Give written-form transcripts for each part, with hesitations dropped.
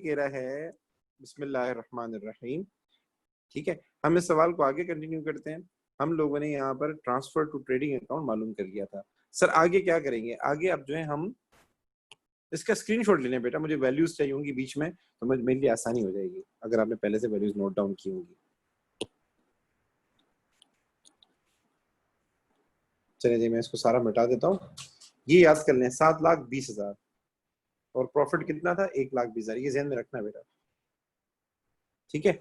कह रहा है बिस्मिल्लाहिर्रहमानिर्रहीम। ठीक है, हम इस सवाल को आगे कंटिन्यू करते हैं। हम लोगों ने यहाँ पर ट्रांसफर टू ट्रेडिंग अकाउंट मालूम कर लिया था। सर आगे क्या करेंगे? आगे अब जो है हम इसका स्क्रीनशॉट ले लें बेटा, मुझे वैल्यूज चाहिए होंगी बीच में, तो मेरे लिए आसानी हो जाएगी अगर आपने पहले से वैल्यूज नोट डाउन की होंगी। चलिए जी, मैं इसको सारा मिटा देता हूँ। ये याद कर लें, 7,20,000 और प्रॉफिट कितना था? 1,20,000। ये ध्यान में रखना बेटा, ठीक है।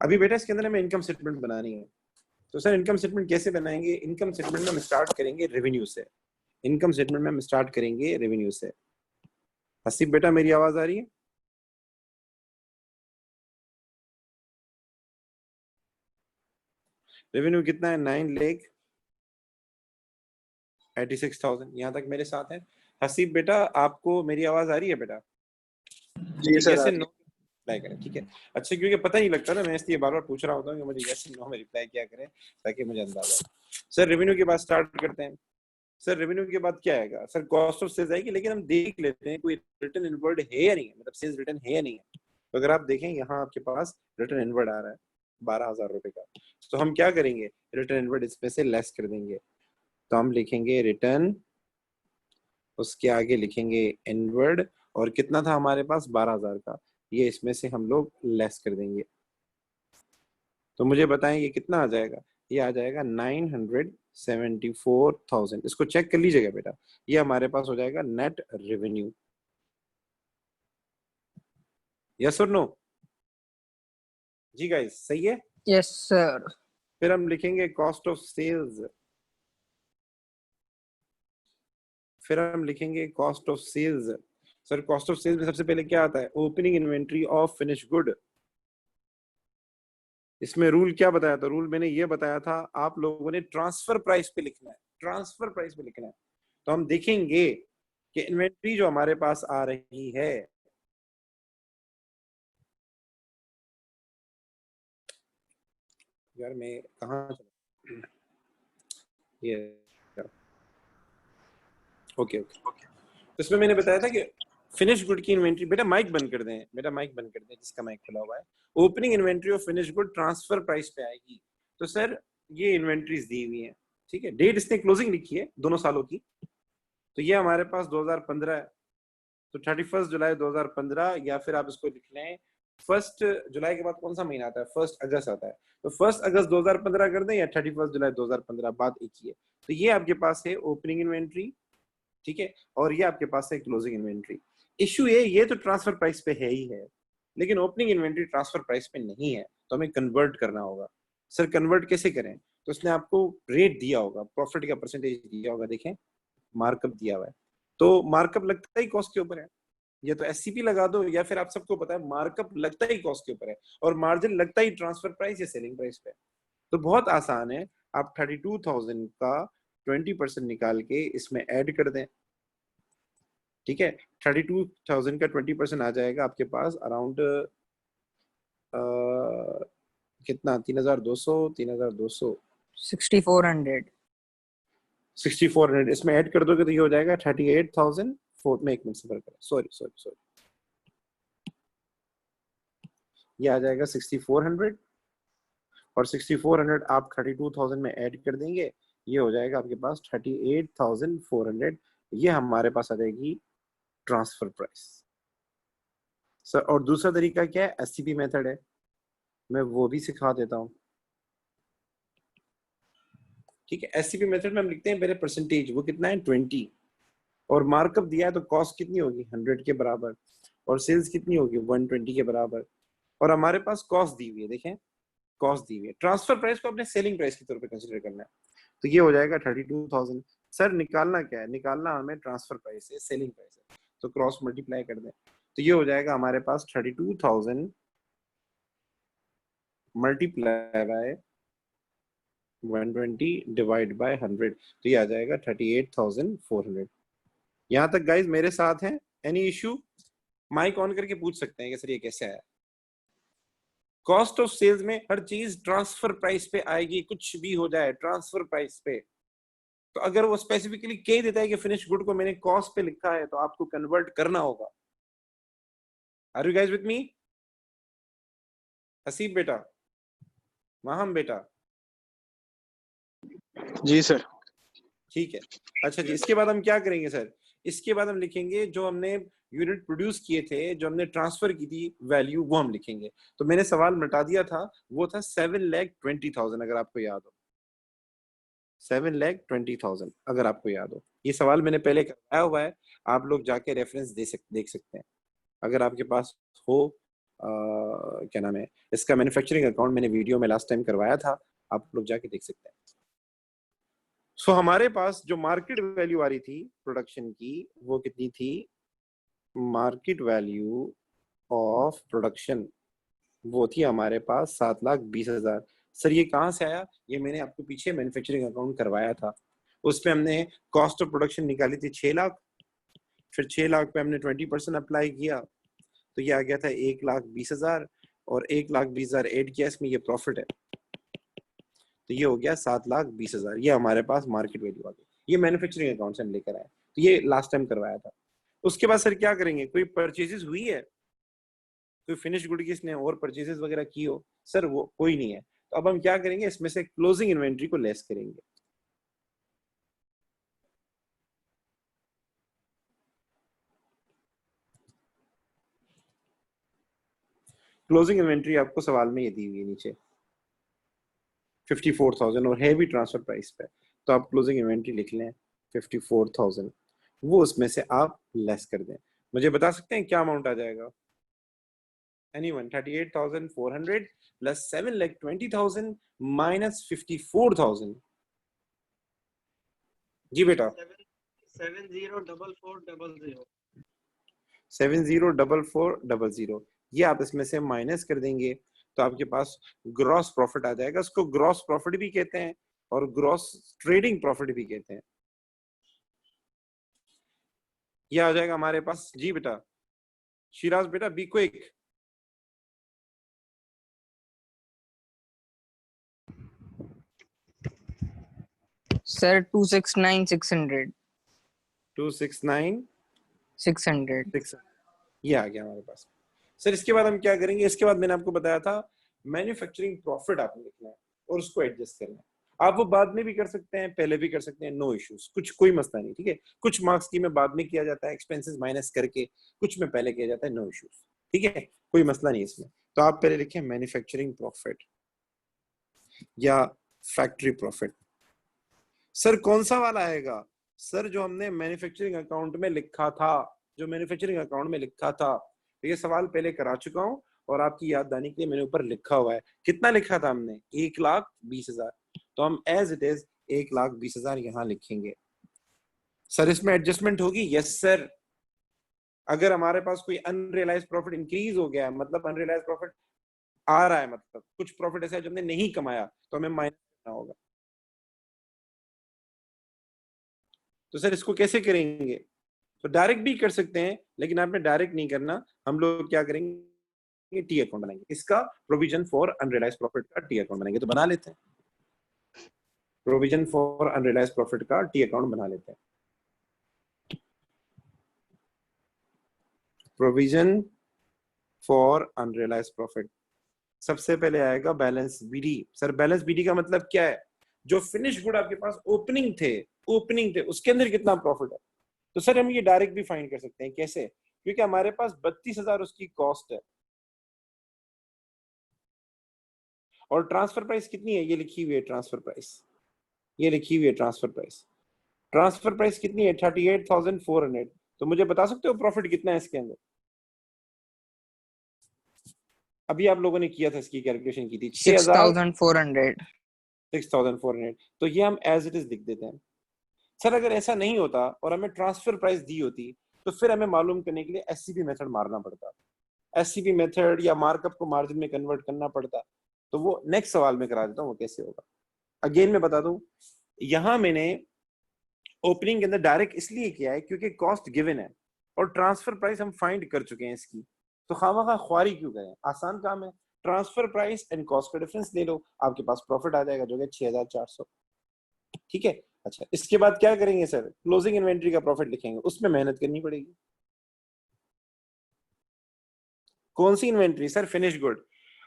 अभी बेटा इसके अंदर हमें इनकम स्टेटमेंट बनानी है। तो सर इनकम स्टेटमेंट कैसे बनाएंगे? इनकम स्टेटमेंट में हम स्टार्ट करेंगे रेवेन्यू से। इनकम स्टेटमेंट में हम स्टार्ट करेंगे रेवेन्यू से। हसीब बेटा मेरी आवाज आ रही है? रेवेन्यू कितना है? 9,86,000। यहाँ तक मेरे साथ है। हसीब बेटा आपको मेरी आवाज आ रही है बेटा? जी सर। कैसे नो रिप्लाई करें, ठीक है। अच्छा, क्योंकि पता नहीं लगता ना, मैं इसलिए बार बार पूछ रहा होता हूँ कि मुझे यस नो में रिप्लाई क्या करें ताकि मुझे अंदाजा हो। सर रेवेन्यू के बाद स्टार्ट करते हैं। सर रेवेन्यू के बाद क्या आएगा? सर कॉस्ट ऑफ सेल्स आएगी, लेकिन हम देख लेते हैं कोई रिटर्न इनवर्ड है या नहीं है, मतलब सेल्स रिटर्न है या नहीं है। तो अगर आप देखें यहाँ आपके पास रिटर्न इनवर्ड आ रहा है 12,000 रुपए का। तो हम क्या करेंगे? रिटर्न इनवर्ड इसमें से लेस कर देंगे। तो हम लिखेंगे रिटर्न, उसके आगे लिखेंगे इनवर्ड, और कितना था हमारे पास? 12,000 का। ये इसमें से हम लोग लेस कर देंगे। तो मुझे बताएं ये कितना आ जाएगा? ये आ जाएगा 974,000। इसको चेक कर लीजिएगा बेटा, ये हमारे पास हो जाएगा नेट रेवेन्यू। यस और नो? जी गाइस, सही है? Yes sir. फिर हम लिखेंगे कॉस्ट ऑफ सेल्स। फिर हम लिखेंगे cost of sales. Sir cost of sales में सबसे पहले क्या आता है? Opening inventory of finish good. इसमें रूल क्या बताया था? रूल मैंने ये बताया था, आप लोगों ने ट्रांसफर प्राइस पे लिखना है। ट्रांसफर प्राइस पे लिखना है। तो हम देखेंगे कि इन्वेंट्री जो हमारे पास आ रही है, यार मैं कहाँ चला? ये ओके ओके। तो इसमें मैंने बताया था कि फिनिश गुड की इन्वेंट्री, बेटा माइक बंद कर दें, बेटा माइक बंद कर दें जिसका माइक खुला हुआ है। Opening inventory of finish good transfer price पे आएगी। तो सर ये इन्वेंट्रीज दी हुई है, ठीक है। डेट इसने क्लोजिंग लिखी है दोनों सालों की। तो ये हमारे पास 2015 है, तो 31 जुलाई 2015, या फिर आप इसको लिख लें 1 जुलाई के बाद कौन सा महीना आता है? 1 अगस्त आता है। तो 1 अगस्त 2015 कर दें या 31 जुलाई 2015, बात एक ही है। तो ये आपके पास है ओपनिंग इन्वेंट्री, ठीक है, और ये आपके पास है क्लोजिंग इन्वेंट्री। इश्यू ये तो ट्रांसफर प्राइस पे है ही है, लेकिन ओपनिंग इन्वेंट्री ट्रांसफर प्राइस पे नहीं है, तो हमें कन्वर्ट करना होगा। सर कन्वर्ट कैसे करें? तो उसने आपको रेट दिया होगा, प्रॉफिट का परसेंटेज दिया होगा, देखें मार्कअप दिया हुआ है। तो मार्कअप लगता ही कॉस्ट के ऊपर है, या तो एससीपी लगा दो, या फिर आप सबको पता है मार्कअप लगता ही कॉस्ट के ऊपर है, और मार्जिन लगता ही ट्रांसफर प्राइस या सेलिंग प्राइस पे। तो बहुत आसान है, आप 32,000 का 20% निकाल के इसमें ऐड कर दें, ठीक है। 32,000 का 20% आ जाएगा आपके पास अराउंड कितना? 3,200, 3,200, 6400। 6,400 इसमें ऐड कर दोगे तो ये हो जाएगा 38,000। में एक मिनट सफर करें, सॉरी सॉरी सॉरी, ये आ जाएगा 6,400, और 6,400 आप 32,000 में ऐड कर देंगे, ये हो जाएगा आपके पास 38,400। ये हमारे पास आ जाएगी ट्रांसफर प्राइस। सर और दूसरा तरीका क्या है? एससीपी मेथड है, मैं वो भी सिखा देता हूँ, ठीक है। एससीपी मेथड में हम लिखते हैं पहले परसेंटेज, वो कितना है? 20, और मार्कअप दिया है तो कॉस्ट कितनी होगी? 100 के बराबर, और सेल्स कितनी होगी? 120 के बराबर, और हमारे पास कॉस्ट दी हुई है, देखें कॉस्ट दी हुई है। ट्रांसफर प्राइस को अपने सेलिंग प्राइस के तौर पे कंसीडर करना है। तो ये हो जाएगा 32,000। सर निकालना क्या है? निकालना हमें ट्रांसफर प्राइस है, सेलिंग प्राइस है, तो क्रॉस मल्टीप्लाई कर दें। तो ये हो जाएगा हमारे पास 32,000 मल्टीप्लाई बाय 120 डिवाइड बाय 100, तो ये आ जाएगा 38,400। यहाँ तक गाइज मेरे साथ हैं? Any issue? माइक ऑन करके पूछ सकते हैं कि सर ये कैसे आया। कॉस्ट ऑफ सेल्स में हर चीज ट्रांसफर प्राइस पे आएगी, कुछ भी हो जाए ट्रांसफर प्राइस पे। तो अगर वो स्पेसिफिकली कह देता है कि फिनिश गुड को मैंने कॉस्ट पे लिखा है तो आपको कन्वर्ट करना होगा। Are you guys with me? Haseeb बेटा, माहम बेटा, जी सर। ठीक है। अच्छा जी, इसके बाद हम क्या करेंगे सर? इसके बाद हम लिखेंगे जो हमने यूनिट प्रोड्यूस किए थे, जो हमने ट्रांसफर की थी वैल्यू, वो हम लिखेंगे। तो मैंने सवाल मिटा दिया था, वो था 7,20,000, अगर आपको याद हो। 7,20,000 अगर आपको याद हो। ये सवाल मैंने पहले करवाया हुआ है, आप लोग जाके रेफरेंस देख सकते हैं अगर आपके पास हो। क्या नाम है इसका, मैन्युफैक्चरिंग अकाउंट मैंने वीडियो में लास्ट टाइम करवाया था, आप लोग जाके देख सकते हैं। सो हमारे पास जो मार्केट वैल्यू आ रही थी प्रोडक्शन की, वो कितनी थी? मार्केट वैल्यू ऑफ प्रोडक्शन वो थी हमारे पास 7,20,000। सर ये कहाँ से आया? ये मैंने आपको पीछे मैन्युफैक्चरिंग अकाउंट करवाया था, उसपे हमने कॉस्ट ऑफ प्रोडक्शन निकाली थी 6 लाख, फिर 6 लाख पे हमने 20% अप्लाई किया, तो ये आ गया था 1,20,000, और 1,20,000 ऐड किया इसमें, ये प्रॉफिट है, तो ये हो गया 7,20,000। ये हमारे पास मार्केट वैल्यू आ गई। ये मैन्युफैक्चरिंग अकाउंट से हम लेकर आए, तो ये लास्ट टाइम करवाया था। उसके बाद सर क्या करेंगे? कोई परचेजेस हुई है, कोई फिनिश गुड की इसने और परचेजेस वगैरह की हो? सर वो कोई नहीं है। तो अब हम क्या करेंगे, इसमें से क्लोजिंग इन्वेंट्री को लेस करेंगे। क्लोजिंग इन्वेंट्री आपको सवाल में ये दी हुई है नीचे 54,000, और है भी ट्रांसफर प्राइस पे, तो आप क्लोजिंग इन्वेंट्री लिख लें 54,000, वो उसमें से आप लेस कर दें। मुझे बता सकते हैं क्या अमाउंट आ जाएगा? Anyone? 38,400 plus 7,20,000 minus 54,000। जी बेटा, 704400। 704400, ये आप इसमें से माइनस कर देंगे तो आपके पास ग्रॉस प्रॉफिट आ जाएगा। उसको ग्रॉस प्रॉफिट भी कहते हैं और ग्रॉस ट्रेडिंग प्रॉफिट भी कहते हैं। ये आ जाएगा हमारे पास। जी बेटा, शिराज बेटा, बी क्विक। Sir, 269,600. 269,600, 600. ये आ गया हमारे पास। सर इसके बाद हम क्या करेंगे? इसके बाद मैंने आपको बताया था मैन्युफैक्चरिंग प्रॉफिट आपने लिखना है और उसको एडजस्ट करना है। आप वो बाद में भी कर सकते हैं, पहले भी कर सकते हैं, नो इश्यूज, कुछ कोई मसला नहीं, ठीक है। कुछ मार्क्स की में बाद में किया जाता है एक्सपेंसेस माइनस करके, कुछ में पहले किया जाता है, नो इश्यूज, ठीक है, कोई मसला नहीं इसमें। तो आप पहले लिखें मैन्युफैक्चरिंग प्रॉफिट या फैक्ट्री प्रॉफिट। सर कौन सा वाला आएगा? सर जो हमने मैन्युफैक्चरिंग अकाउंट में लिखा था, जो मैन्युफैक्चरिंग अकाउंट में लिखा था, तो ये सवाल पहले करा चुका हूं और आपकी याददानी के लिए मैंने ऊपर लिखा हुआ है। कितना लिखा था हमने? 1,20,000, तो हम एज इट इज 1,20,000 यहां लिखेंगे। सर इसमें एडजस्टमेंट होगी? Yes sir. अगर हमारे पास कोई अनरियलाइज प्रॉफिट इंक्रीज हो गया है, मतलब अनरियलाइज प्रॉफिट आ रहा है, मतलब कुछ प्रॉफिट ऐसा है जो हमने नहीं कमाया, तो हमें माइनस करना होगा। तो सर इसको कैसे करेंगे? तो डायरेक्ट भी कर सकते हैं, लेकिन आपने डायरेक्ट नहीं करना। हम लोग क्या करेंगे, टी अकाउंट बनाएंगे, इसका प्रोविजन फॉर अनरियलाइज प्रॉफिट का टी अकाउंट बनाएंगे। तो बना लेते हैं, प्रोविजन फॉर अनरियलाइज प्रॉफिट का टी अकाउंट बना लेते हैं। प्रोविजन फॉर अनरियलाइज प्रॉफिट, सबसे पहले आएगा balance BD. Sir balance BD का मतलब क्या है? जो फिनिश गुड आपके पास ओपनिंग थे उसके अंदर कितना प्रॉफिट है। तो सर हम ये डायरेक्ट भी फाइंड कर सकते हैं। कैसे? क्योंकि हमारे पास 32,000 उसकी कॉस्ट है और ट्रांसफर प्राइस कितनी है, ये लिखी हुई है ट्रांसफर प्राइस, ये लिखी हुई है ट्रांसफर प्राइस। ट्रांसफर प्राइस कितनी है? 38,400। तो मुझे बता सकते हो प्रॉफिट कितना है इसके अंदर? अभी आप लोगों ने किया था, इसकी कैलकुलेशन की थी 6,400. 6,400। तो ये हम एज इट इज लिख देते हैं। सर अगर ऐसा नहीं होता और हमें ट्रांसफर प्राइस दी होती, तो फिर हमें मालूम करने के लिए एससीपी मेथड मारना पड़ता, एससीपी मेथड या मार्कअप को मार्जिन में कन्वर्ट करना पड़ता। तो वो नेक्स्ट सवाल में करा देता हूँ वो कैसे होगा। अगेन मैं बता दूं, यहां मैंने ओपनिंग के अंदर डायरेक्ट इसलिए किया है क्योंकि कॉस्ट गिवन है और ट्रांसफर प्राइस हम फाइंड कर चुके हैं इसकी, तो खामखा ख्वारी क्यों करें, आसान काम है। ट्रांसफर प्राइस एंड कॉस्ट का डिफरेंस ले लो, आपके पास प्रॉफिट आ जाएगा जो है 6,400, ठीक है। अच्छा, इसके बाद क्या करेंगे सर? क्लोजिंग इन्वेंट्री का प्रॉफिट लिखेंगे, उसमें मेहनत करनी पड़ेगी। कौन सी इन्वेंट्री सर? Finish good.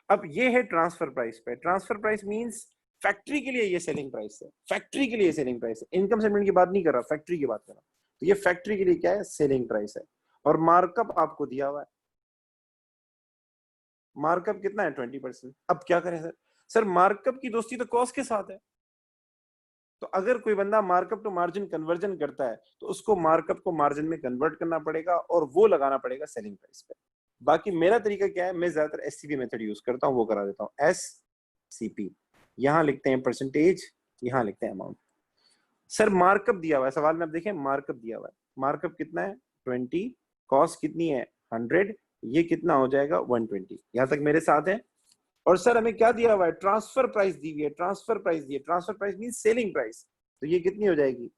अब ये है ट्रांसफर प्राइस पे। ट्रांसफर प्राइस मींस फैक्ट्री के लिए ये सेलिंग प्राइस है, फैक्ट्री के लिए सेलिंग प्राइस है। इनकम स्टेटमेंट की बात नहीं कर रहा, फैक्ट्री की बात कर रहा। तो ये फैक्ट्री के लिए क्या है? सेलिंग प्राइस है। और मार्कअप आपको दिया हुआ है, मार्कअप कितना है? 20%। अब क्या करें सर? सर मार्कअप की दोस्ती तो कॉस्ट के साथ है। तो अगर कोई बंदा मार्कअप टू मार्जिन कन्वर्जन करता है तो उसको मार्कअप को मार्जिन में कन्वर्ट करना पड़ेगा और वो लगाना पड़ेगा सेलिंग प्राइस पे। बाकी मेरा तरीका क्या है, मैं ज्यादातर एससीपी मेथड यूज करता हूँ, वो करा देता हूँ। एससीपी, यहां लिखते हैं परसेंटेज, यहां लिखते हैं अमाउंट। सर मार्कअप दिया हुआ है सवाल में, आप देखें मार्कअप दिया हुआ है। मार्कअप कितना है? 20। कॉस्ट कितनी है? 100। ये कितना हो जाएगा? 120। यहां तक मेरे साथ है। और सर हमें क्या दिया हुआ है? ट्रांसफर प्राइस दी हुई है। ट्रांसफर प्राइस दी है, transfer price mean selling price. तो ये कितनी हो जाएगी?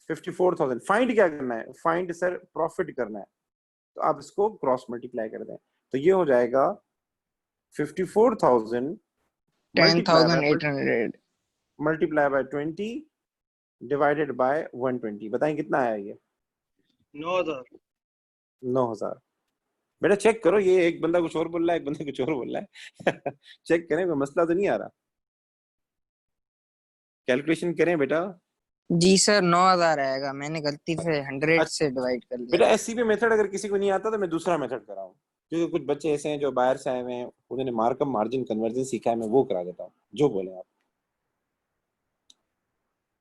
54,000। फाइंड क्या करना है? फाइंड सर प्रॉफिट करना है। तो आप इसको क्रॉस मल्टीप्लाई कर दें, तो ये हो जाएगा 54,000 10,800। Multiply by 20 divided by 120। बताएं कितना आया ये? 9,000। 9,000। बेटा चेक करो, ये एक बंदा कुछ और बोल रहा है, एक बंदा कुछ और बोल रहा है। चेक करें, कोई मसला तो नहीं आ रहा। कैलकुलेशन करें बेटा। जी सर 9,000 आएगा, मैंने गलती से 100 अच्छा से डिवाइड कर लिया। बेटा, एससीपी मेथड अगर किसी को नहीं आता तो मैं दूसरा मेथड कराऊं, क्योंकि कुछ बच्चे ऐसे हैं जो बाहर से आए हुए हैं, उन्होंने मार्कअप मार्जिन कन्वर्जन सीखा है, मैं वो करा देता हूँ, जो बोले आप।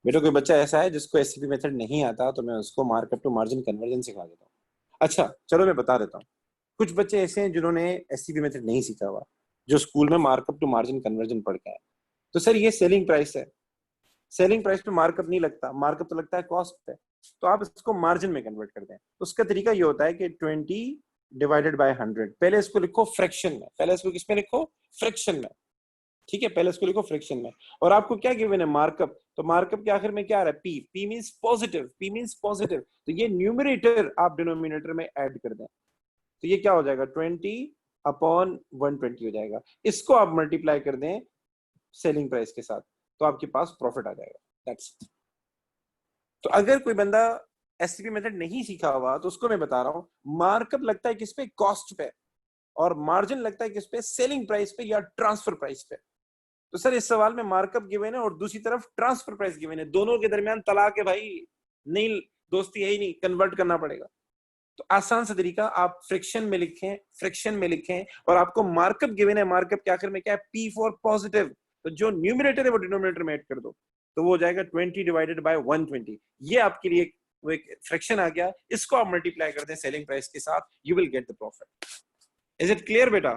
बेटा कोई बच्चा ऐसा है जिसको एससीपी मेथड नहीं आता, तो मैं उसको मार्कअप टू मार्जिन कन्वर्जन सिखा देता हूँ। अच्छा चलो मैं बता देता हूँ। कुछ बच्चे ऐसे हैं जिन्होंने एससीपी मेथड नहीं सीखा हुआ, जो स्कूल में मार्कअप टू मार्जिन कन्वर्जन पढ़ के आए। तो सर ये सेलिंग प्राइस है, सेलिंग प्राइस पे मार्कअप नहीं लगता, मार्कअप तो लगता है कॉस्ट पे। तो आप इसको मार्जिन में कन्वर्ट कर दें। उसका तरीका ये होता है कि 20 डिवाइडेड बाय 100। पहले इसको लिखो फ्रैक्शन में, पहले इसको किसमें लिखो? फ्रैक्शन में। ठीक है, पहले इसको लिखो फ्रैक्शन में। और आपको क्या गिवन है? मार्कअप। तो मार्कअप के आखिर में क्या आ रहा है? P. P means positive, P means positive. तो ये न्यूमरेटर आप डिनोमिनेटर में ऐड कर दें, तो ये क्या हो जाएगा? 20/120 हो जाएगा। इसको आप मल्टीप्लाई कर दें सेलिंग प्राइस के साथ, तो आपके पास प्रॉफिट आ जाएगा। That's it. तो अगर कोई बंदा एससीपी मेथड नहीं सीखा हुआ, तो उसको मैं बता रहा हूं मार्कअप लगता है किस पे? कॉस्ट पे। और मार्जिन लगता है किस पे? सेलिंग प्राइस पे या ट्रांसफर प्राइस पे। तो सर इस सवाल में मार्कअप गिवन है और दूसरी तरफ ट्रांसफर प्राइस गिवन है, दोनों के दरमियान तलाक है भाई, नहीं दोस्ती है ही नहीं, कन्वर्ट करना पड़ेगा। तो आसान सा तरीका, आप फ्रिक्शन में लिखें, फ्रिक्शन में लिखें, और आपको मार्कअप गिवन है, मार्कअप के आखिर में क्या है? P for positive. तो जो न्यूमरेटर है वो डिनोमिनेटर में ऐड कर दो, तो वो हो जाएगा 20 डिवाइडेड बाय 120। ये आपके लिए वो एक फ्रैक्शन आ गया, इसको आप मल्टीप्लाई कर दें सेलिंग प्राइस के साथ, you will get the profit. Is it clear बेटा?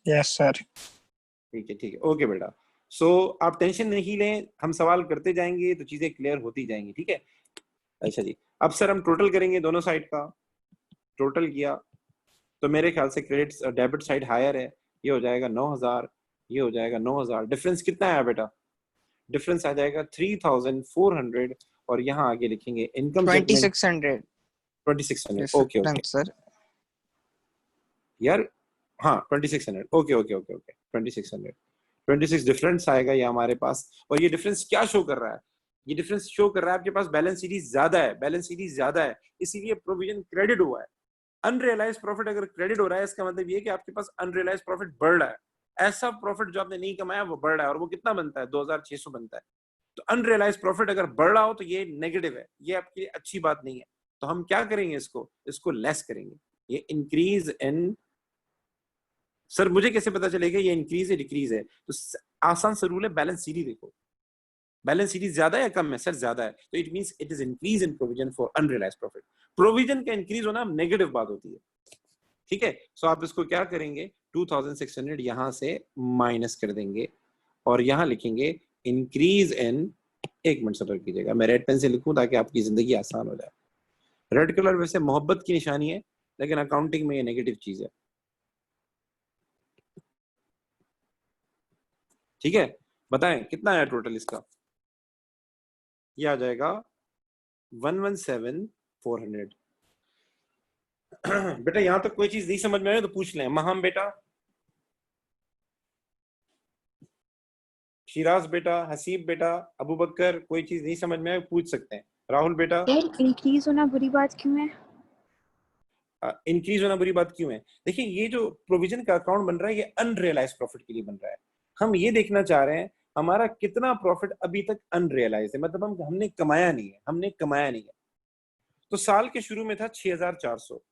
Yes sir. ठीक है, ठीक है, ओके बेटा। सो आप टेंशन नहीं लें, हम सवाल करते जाएंगे तो चीजें क्लियर होती जाएंगी, ठीक है? अच्छा जी, अब सर हम टोटल करेंगे दोनों साइड का। टोटल किया तो मेरे ख्याल से क्रेडिट डेबिट साइड हायर है, ये हो जाएगा 9,000, ये हो जाएगा 9,000। डिफरेंस कितना आया बेटा? डिफरेंस आ जाएगा 3,400। और यहाँ आगे लिखेंगे income statement 2600। 2600। Okay okay difference sir. यार, हाँ 2600। Okay okay okay okay 2600। 26 difference आएगा ये हमारे पास। और ये डिफरेंस क्या शो कर रहा है? ये डिफरेंस शो कर रहा है आपके पास बैलेंस सीरीज ज्यादा है, बैलेंस सीरीज ज्यादा है, इसीलिए प्रोविजन क्रेडिट हुआ है। अनरियलाइज प्रॉफिट अगर क्रेडिट हो रहा है, इसका मतलब ये कि आपके पास अनरियलाइज प्रॉफिट बढ़ रहा है। ऐसा प्रॉफिट जो आपने नहीं कमाया वो बढ़ रहा है, और वो कितना बनता है? 2,600 बनता है। तो अनरियलाइज प्रॉफिट अगर बढ़ रहा हो तो ये नेगेटिव है, ये आपके लिए अच्छी बात नहीं है। तो हम क्या करेंगे? इसको लेस करेंगे। ये इंक्रीज इन, सर मुझे कैसे पता चलेगा ये इंक्रीज है डिक्रीज है? तो आसान सा रूल है, बैलेंस सीरीज देखो, बैलेंस सीरीज ज्यादा है या कम है? सर ज्यादा है, तो it means it is increase in provision for unrealised profit. Provision का इंक्रीज होना नेगेटिव बात होती है, ठीक है? सो आप इसको क्या करेंगे? 2,600 यहां से माइनस कर देंगे और यहां लिखेंगे इंक्रीज इन। एक मिनट सबर कीजिएगा, मैं रेड पेन से लिखूं ताकि आपकी जिंदगी आसान हो जाए। रेड कलर वैसे मोहब्बत की निशानी है, लेकिन अकाउंटिंग में ये नेगेटिव चीज है, ठीक है? बताएं कितना आया टोटल इसका? ये आ जाएगा 117,400। बेटा यहां तक कोई चीज नहीं समझ में आए तो पूछ लें। महाम बेटा शिराज बेटा, हसीब बेटा, अबू बकर, कोई चीज नहीं समझ में आए पूछ सकते हैं। राहुल बेटा, सर इंक्रीज होना बुरी बात क्यों है? इंक्रीज होना बुरी बात क्यों है? देखिए, ये जो प्रोविजन का अकाउंट बन रहा है ये अनरियलाइज प्रॉफिट के लिए बन रहा है। हम ये देखना चाह रहे हैं हमारा कितना प्रॉफिट अभी तक अनरियलाइज है, मतलब हमने कमाया नहीं है, हमने कमाया नहीं है। तो साल के शुरू में था 6400,